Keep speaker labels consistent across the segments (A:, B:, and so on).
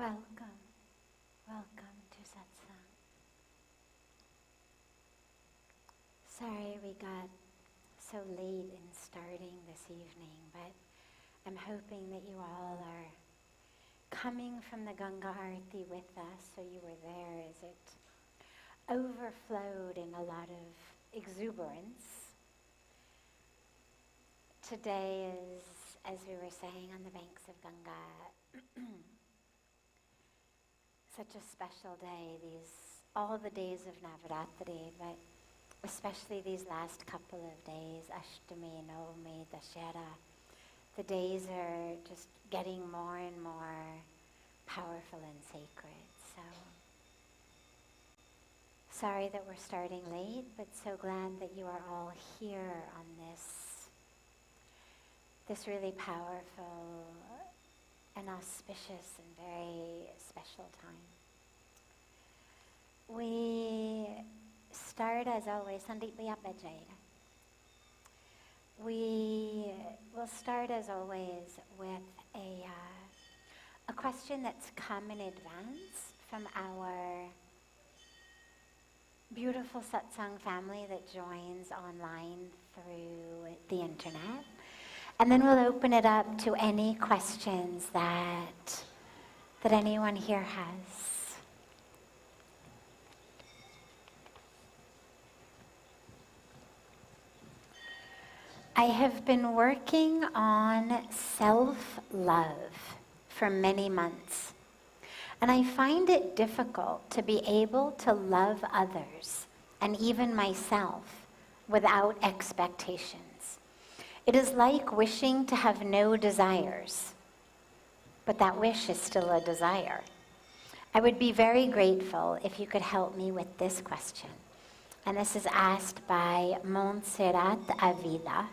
A: Welcome, welcome to Satsang. Sorry we got so late in starting this evening, but I'm hoping that you all are coming from the Ganga Arati with us, so you were there as it overflowed in a lot of exuberance. Today is, as we were saying, on the banks of Ganga, such a special day, all the days of Navaratri, but especially these last couple of days, Ashtami, Navami, Dashera. The days are just getting more and more powerful and sacred. So, sorry that we're starting late, but so glad that you are all here on this really powerful and auspicious and very special time. We start as always, Sandeep bhaiya baith jayega. We will start as always with a question that's come in advance from our beautiful satsang family that joins online through the internet. And then we'll open it up to any questions that anyone here has. I have been working on self-love for many months, and I find it difficult to be able to love others and even myself without expectations. It is like wishing to have no desires, but that wish is still a desire. I would be very grateful if you could help me with this question. And this is asked by Montserrat Avila,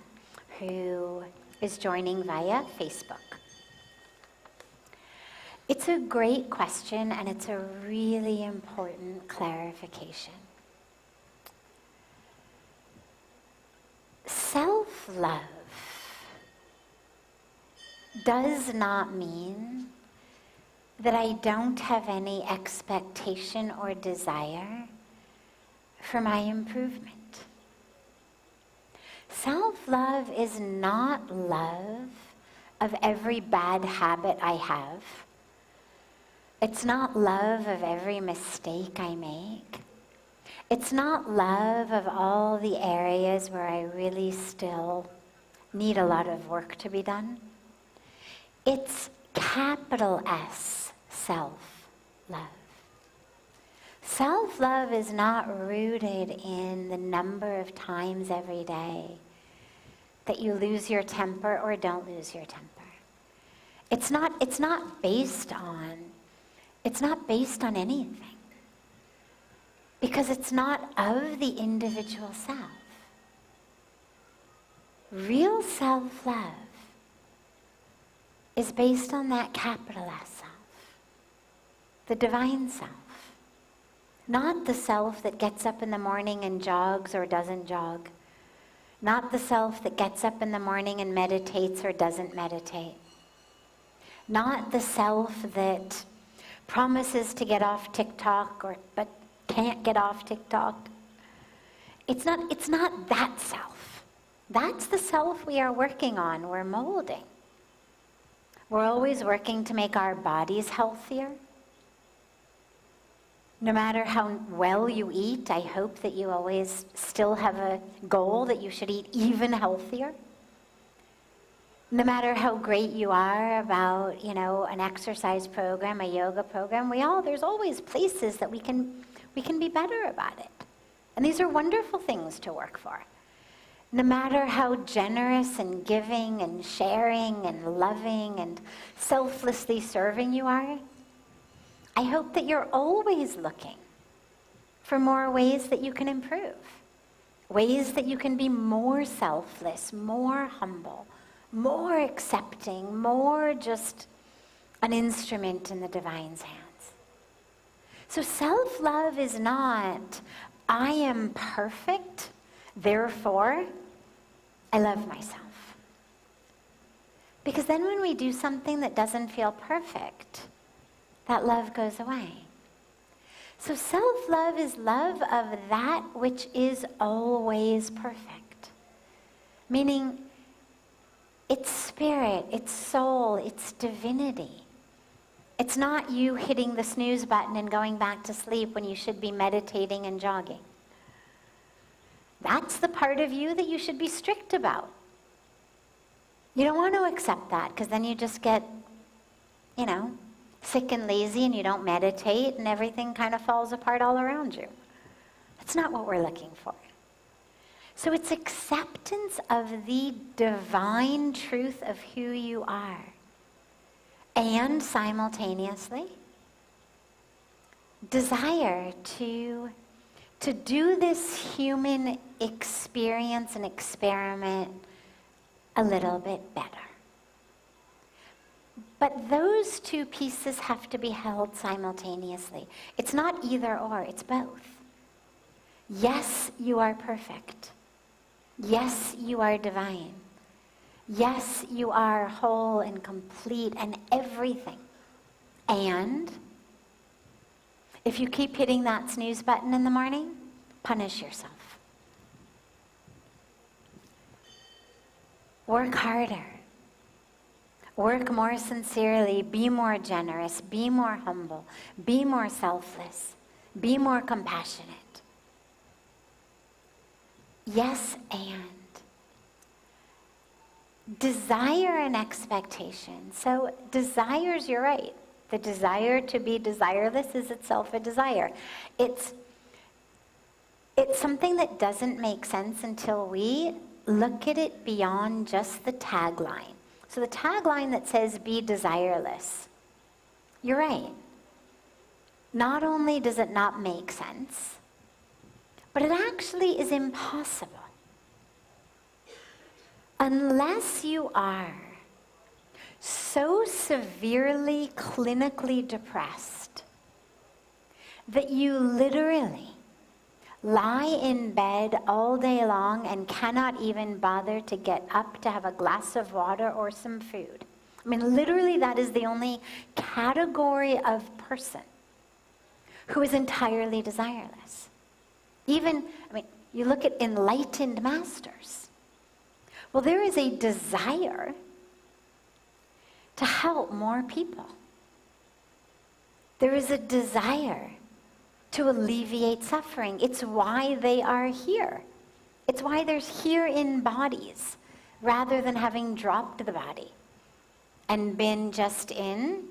A: who is joining via Facebook. It's a great question, and it's a really important clarification. Self-love does not mean that I don't have any expectation or desire for my improvement. Self-love is not love of every bad habit I have. It's not love of every mistake I make. It's not love of all the areas where I really still need a lot of work to be done. It's capital S, self-love. Self-love is not rooted in the number of times every day that you lose your temper or don't lose your temper. It's not based on anything. Because it's not of the individual self. Real self-love is based on that capital S self, the divine self. Not the self that gets up in the morning and jogs or doesn't jog. Not the self that gets up in the morning and meditates or doesn't meditate. Not the self that promises to get off TikTok but can't get off TikTok. It's not that self. That's the self we are working on, we're molding. We're always working to make our bodies healthier. No matter how well you eat, I hope that you always still have a goal that you should eat even healthier. No matter how great you are about, an exercise program, a yoga program, there's always places that we can be better about it. And these are wonderful things to work for. No matter how generous and giving and sharing and loving and selflessly serving you are, I hope that you're always looking for more ways that you can improve. Ways that you can be more selfless, more humble, more accepting, more just an instrument in the divine's hands. So self-love is not, I am perfect, therefore I love myself. Because then when we do something that doesn't feel perfect, that love goes away. So self-love is love of that which is always perfect. Meaning, it's spirit, it's soul, it's divinity. It's not you hitting the snooze button and going back to sleep when you should be meditating and jogging. That's the part of you that you should be strict about. You don't want to accept that, because then you just get, sick and lazy, and you don't meditate, and everything kind of falls apart all around you. That's not what we're looking for. So it's acceptance of the divine truth of who you are. And simultaneously, desire to do this human experience and experiment a little bit better. But those two pieces have to be held simultaneously. It's not either or, it's both. Yes, you are perfect. Yes, you are divine. Yes, you are whole and complete and everything. And if you keep hitting that snooze button in the morning, punish yourself. Work harder. Work more sincerely. Be more generous. Be more humble. Be more selfless. Be more compassionate. Yes, and desire and expectation. So desires, you're right. The desire to be desireless is itself a desire. It's something that doesn't make sense until we look at it beyond just the tagline. So the tagline that says, be desireless, you're right. Not only does it not make sense, but it actually is impossible. Unless you are so severely clinically depressed that you literally lie in bed all day long and cannot even bother to get up to have a glass of water or some food. I mean, literally that is the only category of person who is entirely desireless. You look at enlightened masters. Well, there is a desire to help more people. There is a desire to alleviate suffering. It's why they are here. It's why they're here in bodies, rather than having dropped the body and been just in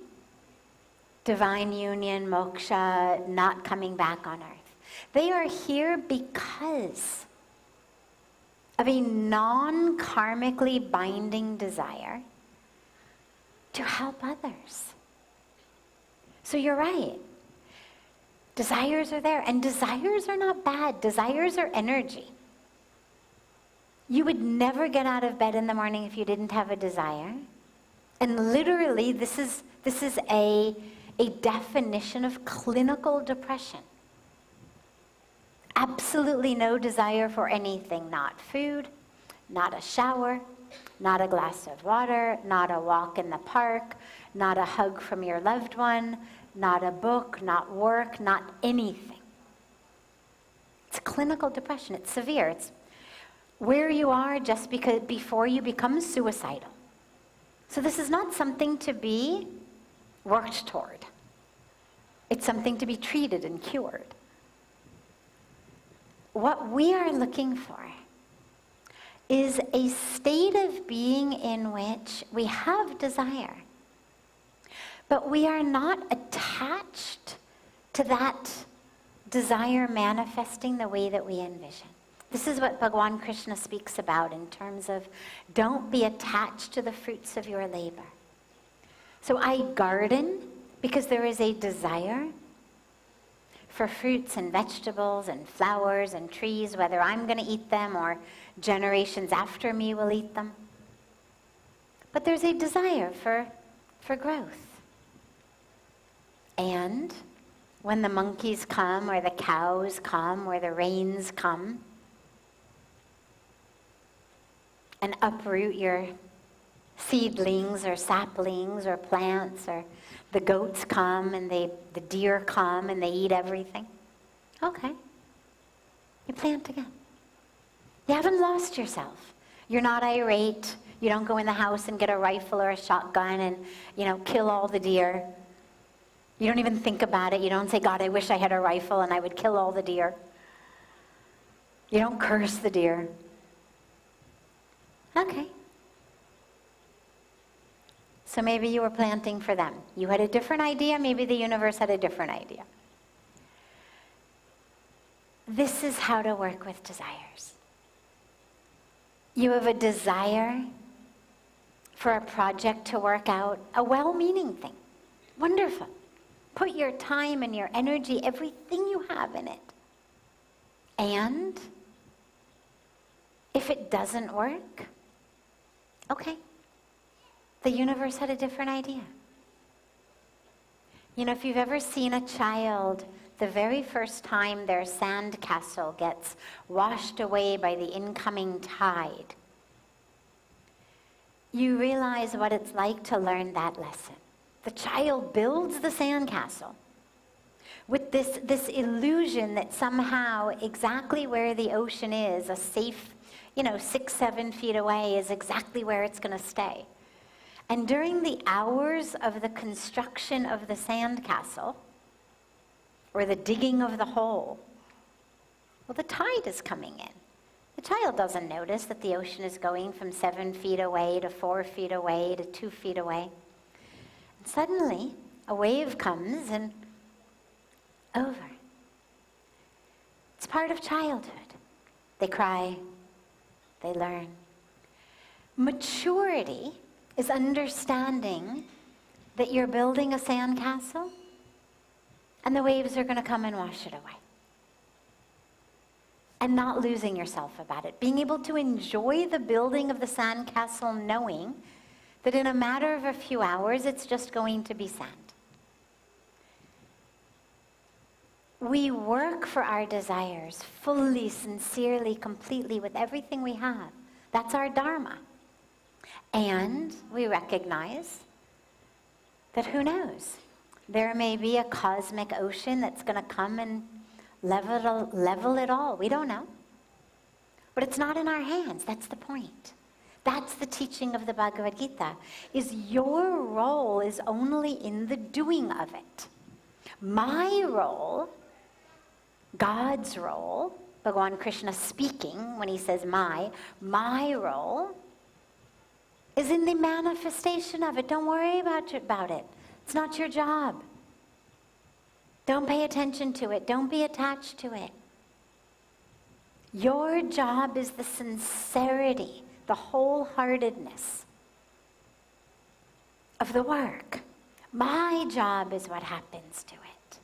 A: divine union, moksha, not coming back on earth. They are here because of a non-karmically binding desire to help others. So you're right. Desires are there, and desires are not bad. Desires are energy. You would never get out of bed in the morning if you didn't have a desire. And literally, this is a definition of clinical depression. Absolutely no desire for anything, not food, not a shower, not a glass of water, not a walk in the park, not a hug from your loved one, not a book, not work, not anything. It's clinical depression. It's severe. It's where you are just because before you become suicidal. So this is not something to be worked toward. It's something to be treated and cured. What we are looking for is a state of being in which we have desire, but we are not attached to that desire manifesting the way that we envision. This is what Bhagavan Krishna speaks about in terms of don't be attached to the fruits of your labor. So I garden because there is a desire for fruits and vegetables and flowers and trees, whether I'm going to eat them or generations after me will eat them. But there's a desire for growth. And when the monkeys come, or the cows come, or the rains come, and uproot your seedlings or saplings or plants or The goats come and the deer come and they eat everything. Okay. You plant again. You haven't lost yourself. You're not irate. You don't go in the house and get a rifle or a shotgun and, kill all the deer. You don't even think about it. You don't say, God, I wish I had a rifle and I would kill all the deer. You don't curse the deer. Okay. So maybe you were planting for them. You had a different idea. Maybe the universe had a different idea. This is how to work with desires. You have a desire for a project to work out, a well-meaning thing. Wonderful. Put your time and your energy, everything you have in it. And if it doesn't work, okay. The universe had a different idea. If you've ever seen a child, the very first time their sand castle gets washed away by the incoming tide, you realize what it's like to learn that lesson. The child builds the sand castle with this illusion that somehow exactly where the ocean is, a safe, 6-7 feet away, is exactly where it's going to stay. And during the hours of the construction of the sandcastle, or the digging of the hole, the tide is coming in. The child doesn't notice that the ocean is going from 7 feet away to 4 feet away to 2 feet away. And suddenly, a wave comes and over. It's part of childhood. They cry, they learn. Maturity is understanding that you're building a sandcastle and the waves are going to come and wash it away. And not losing yourself about it. Being able to enjoy the building of the sandcastle knowing that in a matter of a few hours it's just going to be sand. We work for our desires fully, sincerely, completely, with everything we have. That's our dharma. And we recognize that who knows? There may be a cosmic ocean that's going to come and level it all. We don't know. But it's not in our hands. That's the point. That's the teaching of the Bhagavad Gita, is your role is only in the doing of it. My role, God's role, Bhagavan Krishna speaking when he says my role is in the manifestation of it. Don't worry about it. It's not your job. Don't pay attention to it. Don't be attached to it. Your job is the sincerity, the wholeheartedness of the work. My job is what happens to it.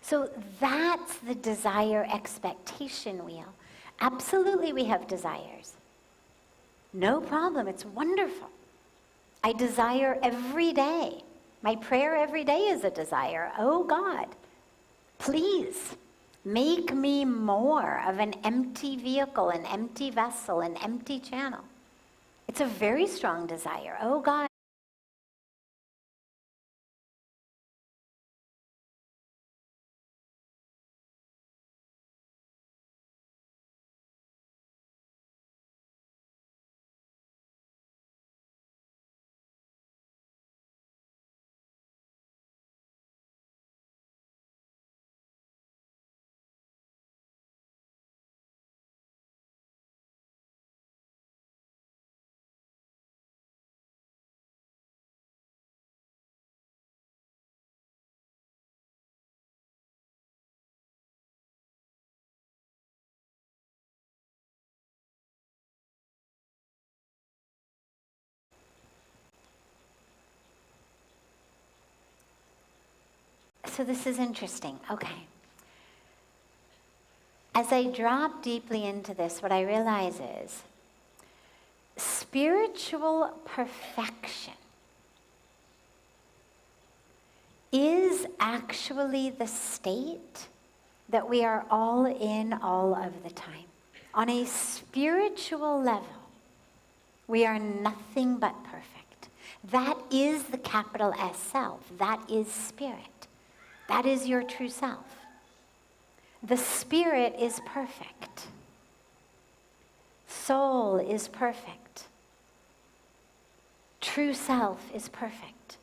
A: So that's the desire expectation wheel. Absolutely we have desires. No problem, it's wonderful. I desire every day. My prayer every day is a desire. Oh God, please make me more of an empty vehicle, an empty vessel, an empty channel. It's a very strong desire. Oh God. So this is interesting. Okay. As I drop deeply into this, what I realize is spiritual perfection is actually the state that we are all in all of the time. On a spiritual level, we are nothing but perfect. That is the capital S self. That is spirit. That is your true self. The spirit is perfect. Soul is perfect. True self is perfect.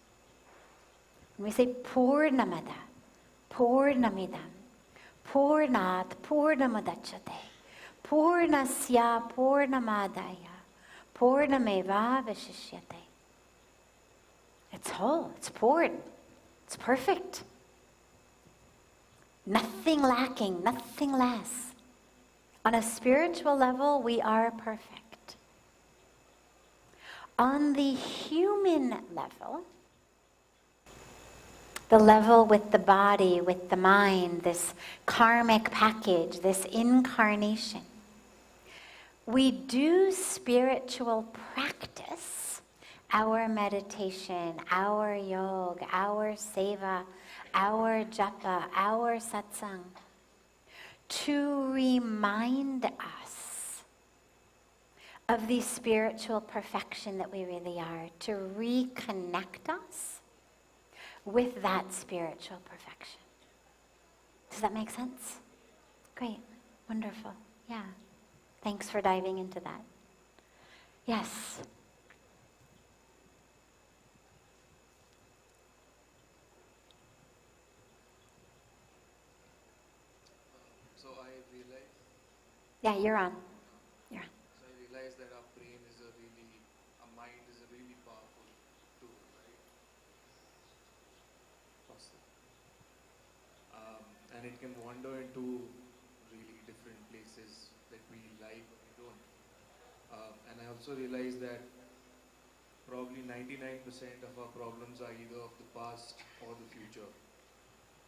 A: When we say Purnamada, Purnamidam, Purnat Purnamudachyate, Purnasya Purnamadaya, Purnameva Vishishyate. It's whole, it's poured, it's perfect. Nothing lacking, nothing less. On a spiritual level, we are perfect. On the human level, the level with the body, with the mind, this karmic package, this incarnation, we do spiritual practice, our meditation, our yoga, our seva, our japa, our satsang, to remind us of the spiritual perfection that we really are, to reconnect us with that spiritual perfection. Does that make sense? Great. Wonderful. Yeah. Thanks for diving into that. Yes.
B: So I realized...
A: Yeah, you're on. You're on.
B: So I realized that our brain is our mind is a really powerful tool, right? Awesome. And it can wander into really different places that we like or we don't. And I also realized that probably 99% of our problems are either of the past or the future.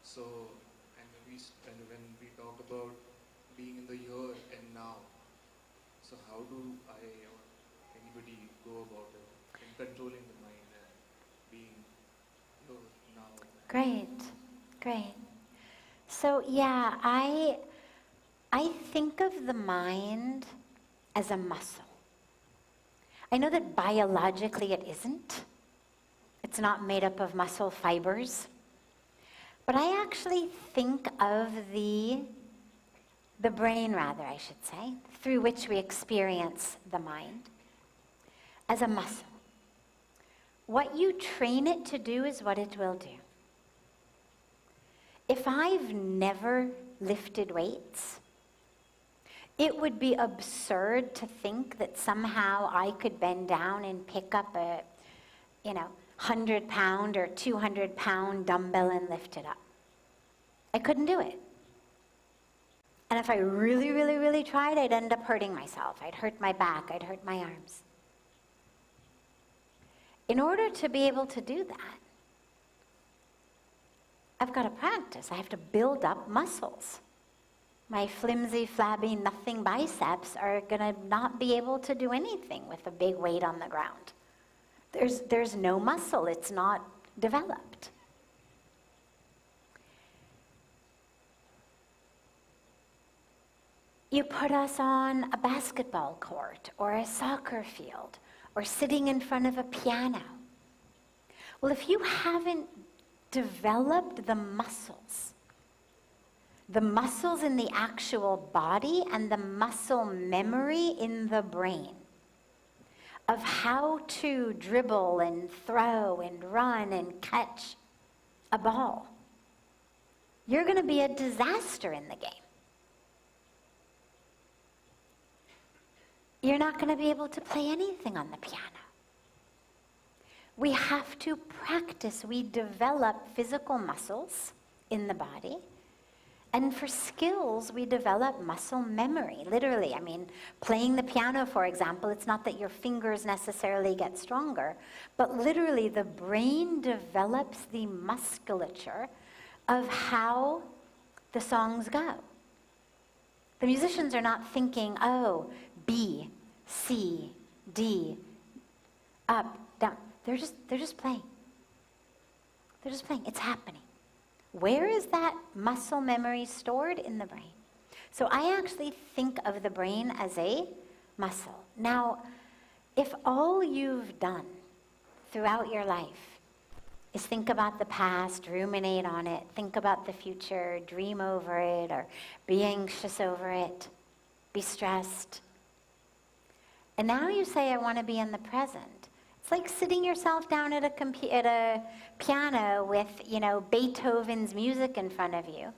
B: So, and when we talk about being in the here and now, so how do I or anybody go about it in controlling the mind and being here now?
A: Great. Great. So yeah, I think of the mind as a muscle. I know that biologically it isn't. It's not made up of muscle fibers. But I actually think of the brain, rather, I should say, through which we experience the mind, as a muscle. What you train it to do is what it will do. If I've never lifted weights, it would be absurd to think that somehow I could bend down and pick up a, 100-pound or 200-pound dumbbell and lift it up. I couldn't do it. And if I really, really, really tried, I'd end up hurting myself. I'd hurt my back, I'd hurt my arms. In order to be able to do that, I've got to practice. I have to build up muscles. My flimsy, flabby, nothing biceps are going to not be able to do anything with a big weight on the ground. There's no muscle. It's not developed. You put us on a basketball court or a soccer field or sitting in front of a piano. Well, if you haven't developed the muscles in the actual body and the muscle memory in the brain of how to dribble and throw and run and catch a ball, you're going to be a disaster in the game. You're not going to be able to play anything on the piano. We have to practice. We develop physical muscles in the body. And for skills, we develop muscle memory, literally. I mean, playing the piano, for example, it's not that your fingers necessarily get stronger, but literally the brain develops the musculature of how the songs go. The musicians are not thinking, oh, B, C, D, up, down. They're just playing. They're just playing. It's happening. Where is that muscle memory stored? In the brain. So I actually think of the brain as a muscle. Now, if all you've done throughout your life is think about the past, ruminate on it, think about the future, dream over it, or be anxious over it, be stressed. And now you say, I want to be in the present. It's like sitting yourself down at a piano with, Beethoven's music in front of you.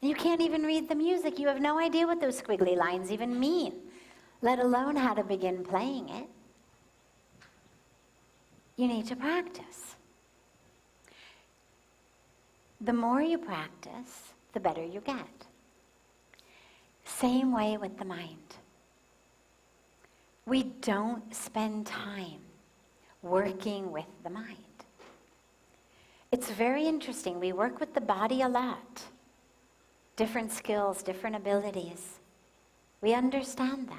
A: And you can't even read the music. You have no idea what those squiggly lines even mean, let alone how to begin playing it. You need to practice. The more you practice, the better you get. Same way with the mind. We don't spend time working with the mind. It's very interesting. We work with the body a lot. Different skills, different abilities. We understand that.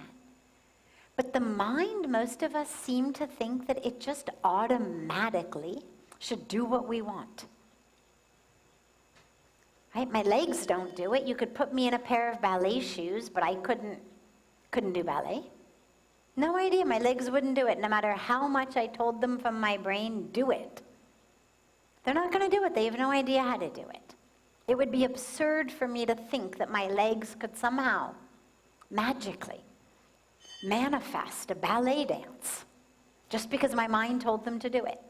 A: But the mind, most of us seem to think that it just automatically should do what we want. Right? My legs don't do it. You could put me in a pair of ballet shoes, but I couldn't do ballet. No idea. My legs wouldn't do it, no matter how much I told them from my brain, do it. They're not going to do it. They have no idea how to do it. It would be absurd for me to think that my legs could somehow, magically, manifest a ballet dance just because my mind told them to do it.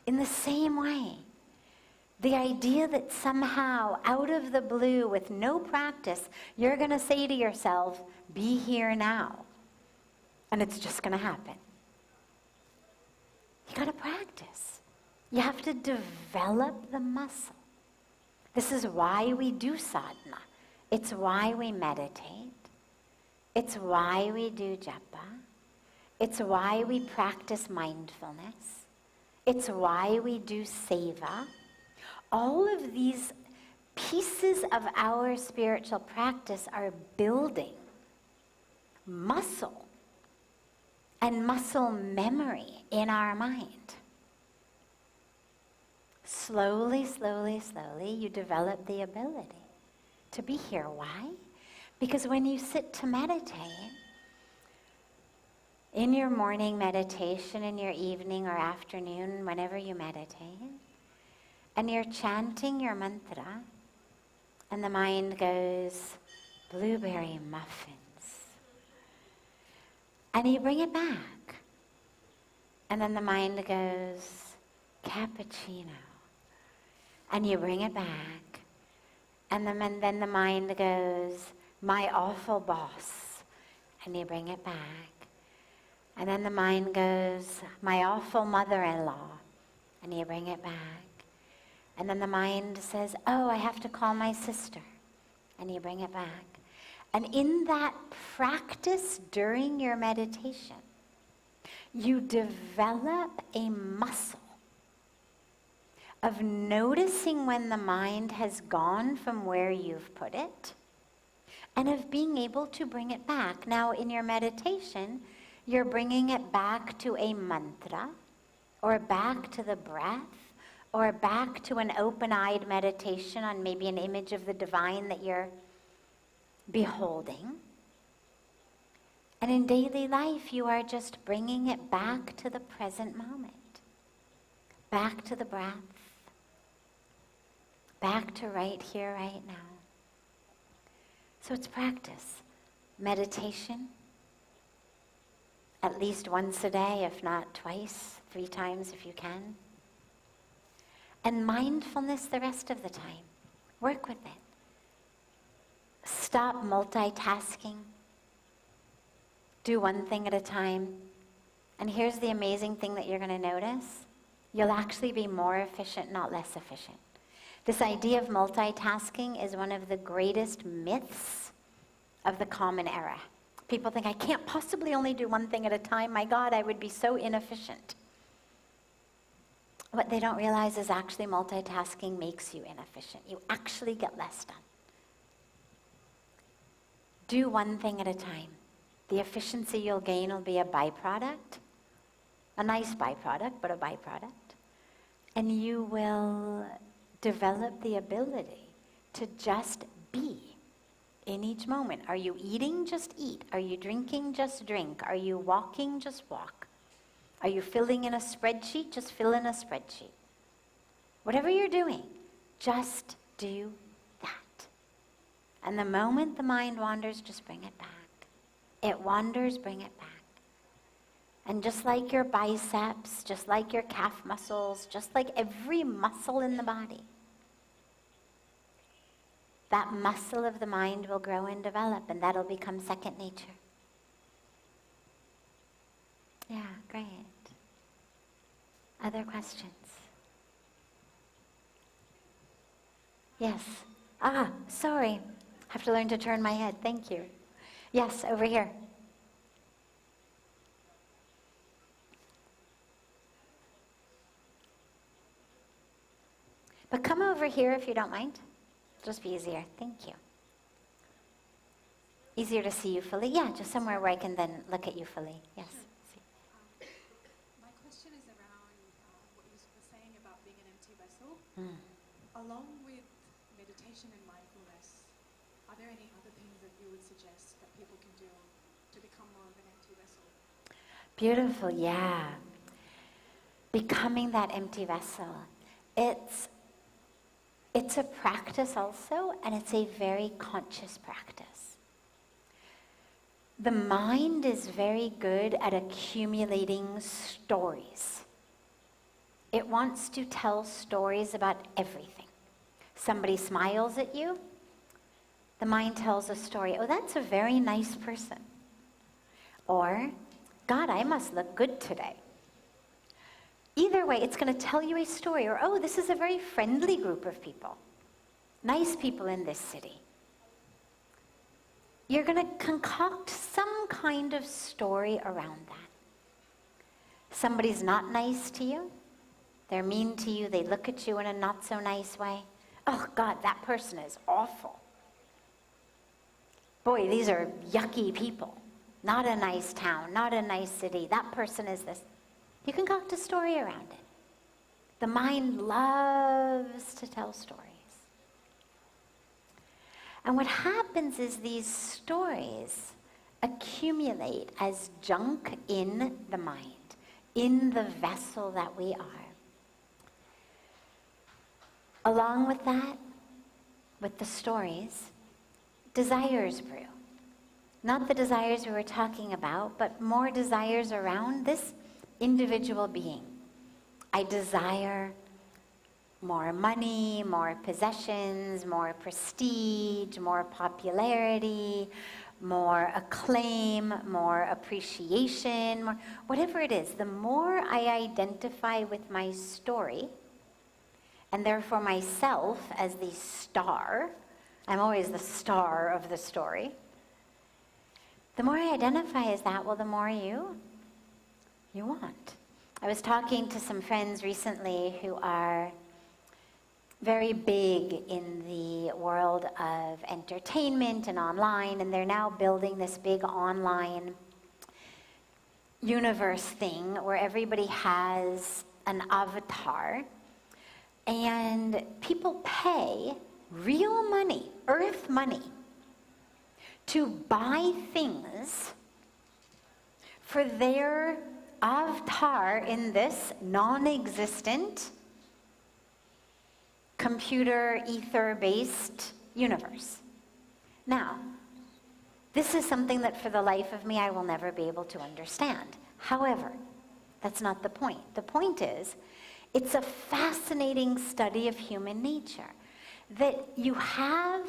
A: In the same way, the idea that somehow, out of the blue, with no practice, you're going to say to yourself, be here now. And it's just going to happen. You got to practice. You have to develop the muscle. This is why we do sadhana. It's why we meditate. It's why we do japa. It's why we practice mindfulness. It's why we do seva. All of these pieces of our spiritual practice are building muscle and muscle memory in our mind. Slowly, slowly, slowly, you develop the ability to be here. Why? Because when you sit to meditate, in your morning meditation, in your evening or afternoon, whenever you meditate, and you're chanting your mantra, and the mind goes, blueberry muffins. And you bring it back. And then the mind goes, cappuccino. And you bring it back. And then the mind goes, my awful boss. And you bring it back. And then the mind goes, my awful mother-in-law. And you bring it back. And then the mind says, oh, I have to call my sister. And you bring it back. And in that practice during your meditation, you develop a muscle of noticing when the mind has gone from where you've put it, and of being able to bring it back. Now, in your meditation, you're bringing it back to a mantra, or back to the breath, or back to an open-eyed meditation on maybe an image of the divine that you're beholding. And in daily life, you are just bringing it back to the present moment, back to the breath, back to right here, right now. So it's practice. Meditation, at least once a day, if not twice, 3 times if you can. And mindfulness the rest of the time. Work with it. Stop multitasking. Do one thing at a time. And here's the amazing thing that you're going to notice. You'll actually be more efficient, not less efficient. This idea of multitasking is one of the greatest myths of the common era. People think, I can't possibly only do one thing at a time. My God, I would be so inefficient. What they don't realize is actually multitasking makes you inefficient. You actually get less done. Do one thing at a time. The efficiency you'll gain will be a byproduct, a nice byproduct, but a byproduct. And you will develop the ability to just be in each moment. Are you eating? Just eat. Are you drinking? Just drink. Are you walking? Just walk. Are you filling in a spreadsheet? Just fill in a spreadsheet. Whatever you're doing, just do that. And the moment the mind wanders, just bring it back. It wanders, bring it back. And just like your biceps, just like your calf muscles, just like every muscle in the body, that muscle of the mind will grow and develop, and that'll become second nature. Yeah, great. Other questions? Yes. Ah, sorry. Have to learn to turn my head. Thank you. Yes, over here. But come over here if you don't mind. It'll just be easier. Thank you. Easier to see you fully? Yeah, just somewhere where I can then look at you fully. Yes.
C: My question is around what you were saying about being an empty vessel. Along with meditation and mindfulness, are there any other things that you would suggest that people can do to become more of an empty vessel?
A: Beautiful, yeah. Becoming that empty vessel. It's a practice also, and it's a very conscious practice. The mind is very good at accumulating stories. It wants to tell stories about everything. Somebody smiles at you, the mind tells a story. Oh, that's a very nice person. Or, God, I must look good today. Either way, it's going to tell you a story. Or, oh, this is a very friendly group of people. Nice people in this city. You're going to concoct some kind of story around that. Somebody's not nice to you. They're mean to you. They look at you in a not so nice way. Oh, God, that person is awful. Boy, these are yucky people. Not a nice town, not a nice city. That person is this. You concoct a story around it. The mind loves to tell stories. And what happens is these stories accumulate as junk in the mind, in the vessel that we are. Along with that, with the stories, desires brew. Not the desires we were talking about, but more desires around this individual being. I desire more money, more possessions, more prestige, more popularity, more acclaim, more appreciation, more, whatever it is. The more I identify with my story, and therefore myself as the star, I'm always the star of the story, the more I identify as that, well, the more you want. I was talking to some friends recently who are very big in the world of entertainment and online, and they're now building this big online universe thing where everybody has an avatar, and people pay real money, earth money, to buy things for their avatar in this non-existent computer ether-based universe. Now, this is something that for the life of me I will never be able to understand. However, that's not the point. The point is, it's a fascinating study of human nature, that you have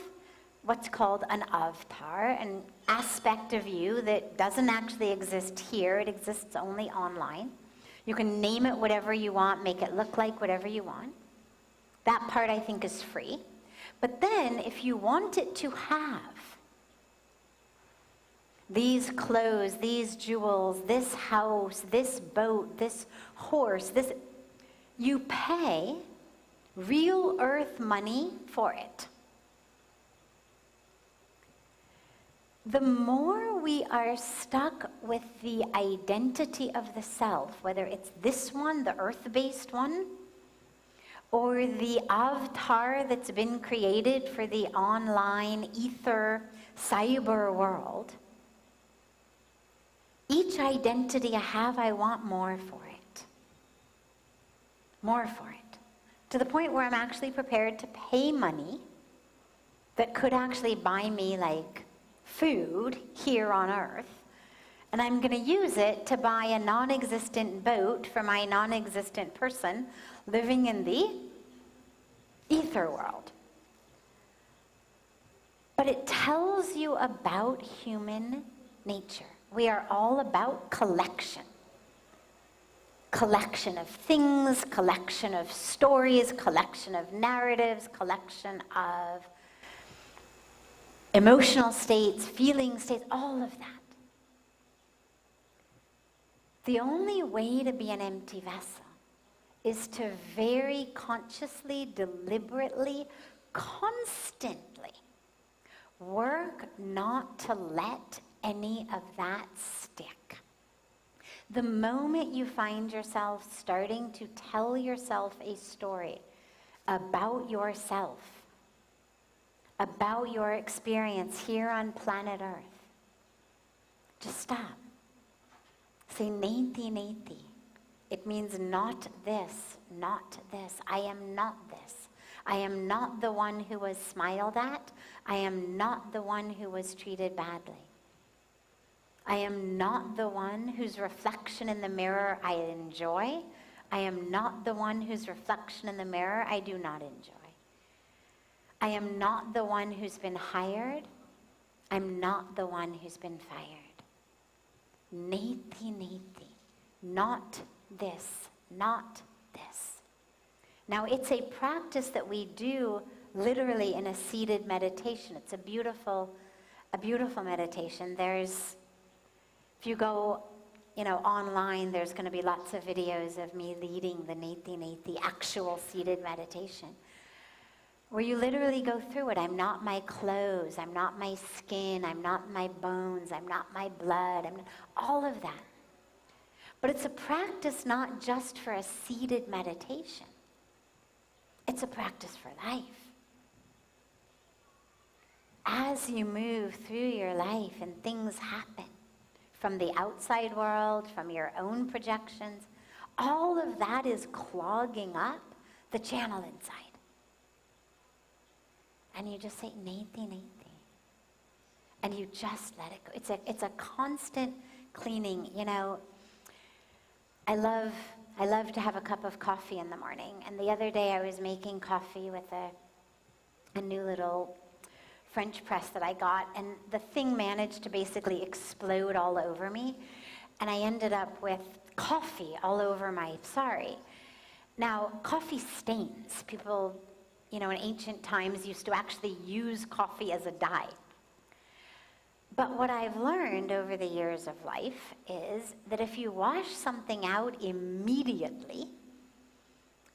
A: what's called an avatar, an aspect of you that doesn't actually exist here, it exists only online. You can name it whatever you want, make it look like whatever you want. That part I think is free. But then if you want it to have these clothes, these jewels, this house, this boat, this horse, this, you pay real earth money for it. The more we are stuck with the identity of the self, whether it's this one, the earth-based one, or the avatar that's been created for the online ether cyber world, each identity I have, I want more for it. More for it. To the point where I'm actually prepared to pay money that could actually buy me like food here on earth. And I'm going to use it to buy a non-existent boat for my non-existent person living in the ether world. But it tells you about human nature. We are all about collection. Collection of things, collection of stories, collection of narratives, collection of emotional states, feeling states, all of that. The only way to be an empty vessel is to very consciously, deliberately, constantly work not to let any of that stick. The moment you find yourself starting to tell yourself a story about yourself, about your experience here on planet Earth, just stop. Say, Neti, Neti. It means not this, not this. I am not this. I am not the one who was smiled at. I am not the one who was treated badly. I am not the one whose reflection in the mirror I enjoy. I am not the one whose reflection in the mirror I do not enjoy. I am not the one who's been hired. I'm not the one who's been fired. Neti, neti. Not this, not this. Now, it's a practice that we do literally in a seated meditation. It's a beautiful meditation. If you go, online, there's going to be lots of videos of me leading the Neti Neti, actual seated meditation, where you literally go through it. I'm not my clothes, I'm not my skin, I'm not my bones, I'm not my blood, all of that. But it's a practice not just for a seated meditation. It's a practice for life. As you move through your life and things happen, from the outside world, from your own projections, all of that is clogging up the channel inside. And you just say, Neti, Neti. And you just let it go. It's a constant cleaning. I love to have a cup of coffee in the morning. And the other day I was making coffee with a new little French press that I got, and the thing managed to basically explode all over me, and I ended up with coffee all over my sari. Now, coffee stains. People, in ancient times used to actually use coffee as a dye. But what I've learned over the years of life is that if you wash something out immediately,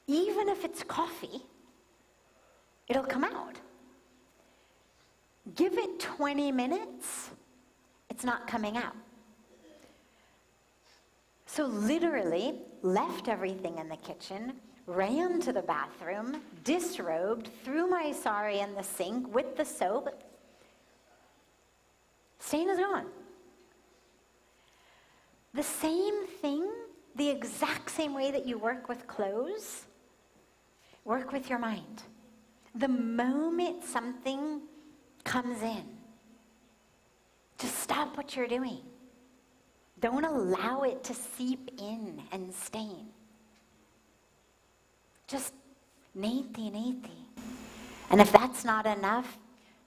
A: even if it's coffee, it'll come out. Give it 20 minutes, it's not coming out. So literally, left everything in the kitchen, ran to the bathroom, disrobed, threw my sari in the sink with the soap. Stain is gone. The same thing, the exact same way that you work with clothes, work with your mind. The moment something comes in, just stop what you're doing. Don't allow it to seep in and stain. Just neti, neti. And if that's not enough,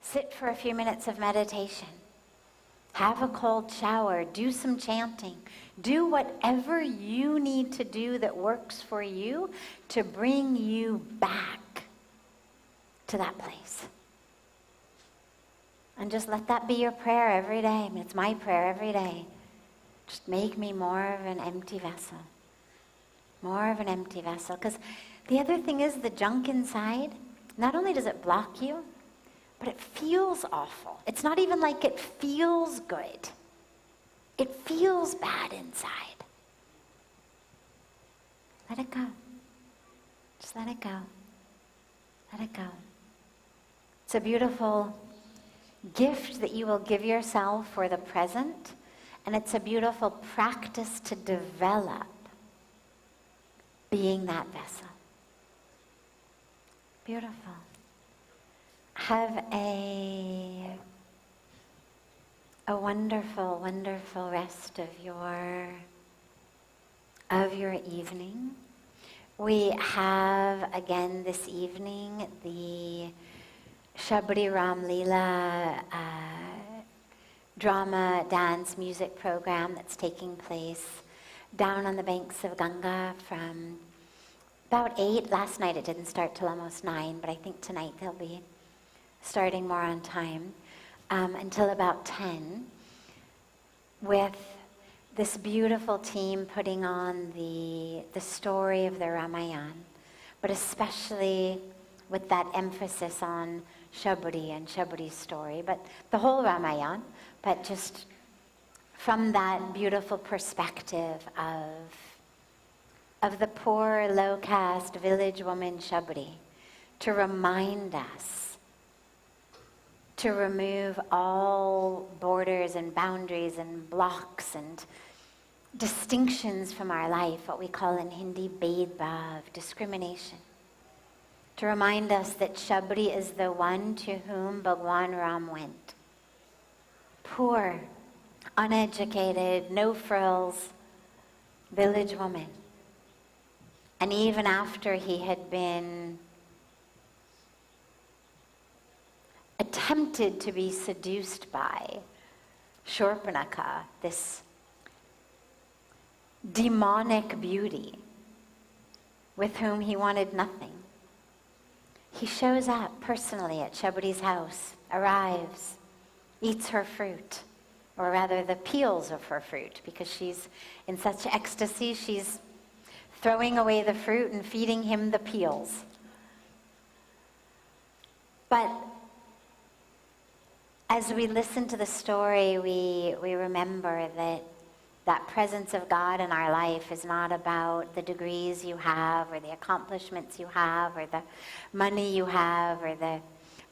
A: sit for a few minutes of meditation. Have a cold shower. Do some chanting. Do whatever you need to do that works for you to bring you back to that place. And just let that be your prayer every day. It's my prayer every day. Just make me more of an empty vessel. More of an empty vessel. Because the other thing is the junk inside, not only does it block you, but it feels awful. It's not even like it feels good. It feels bad inside. Let it go. Just let it go. Let it go. It's a beautiful gift that you will give yourself for the present And it's a beautiful practice to develop being that vessel. Beautiful. Have a wonderful, wonderful rest of your evening. We have again this evening the Shabri Ram Leela drama, dance, music program that's taking place down on the banks of Ganga from about 8. Last night it didn't start till almost 9, but I think tonight they'll be starting more on time, until about 10, with this beautiful team putting on the story of the Ramayana, but especially with that emphasis on Shabri and Shabri's story, but the whole Ramayana, but just from that beautiful perspective of the poor, low-caste village woman Shabri, to remind us to remove all borders and boundaries and blocks and distinctions from our life, what we call in Hindi Bhed Bhav, discrimination. To remind us that Shabri is the one to whom Bhagwan Ram went. Poor, uneducated, no frills, village woman. And even after he had been attempted to be seduced by Shurpanakha, this demonic beauty with whom he wanted nothing, he shows up personally at Shabri's house, arrives, eats her fruit, or rather the peels of her fruit, because she's in such ecstasy, she's throwing away the fruit and feeding him the peels. But as we listen to the story, we remember that that presence of God in our life is not about the degrees you have, or the accomplishments you have, or the money you have, or the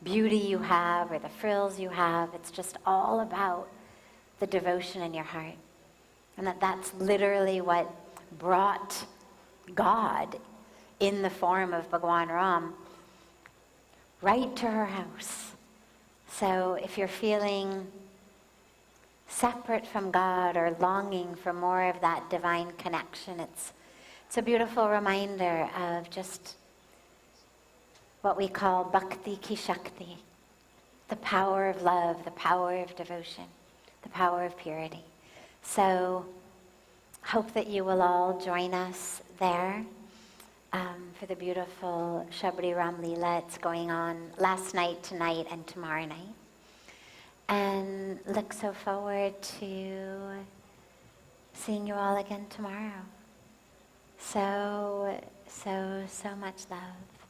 A: beauty you have, or the frills you have. It's just all about the devotion in your heart. And that's literally what brought God in the form of Bhagwan Ram right to her house. So if you're feeling separate from God or longing for more of that divine connection, it's a beautiful reminder of just what we call bhakti ki shakti, the power of love, the power of devotion, the power of purity. So hope that you will all join us there for the beautiful Shabri Ram Leela. It's going on last night, tonight, and tomorrow night. And look so forward to seeing you all again tomorrow. So much love.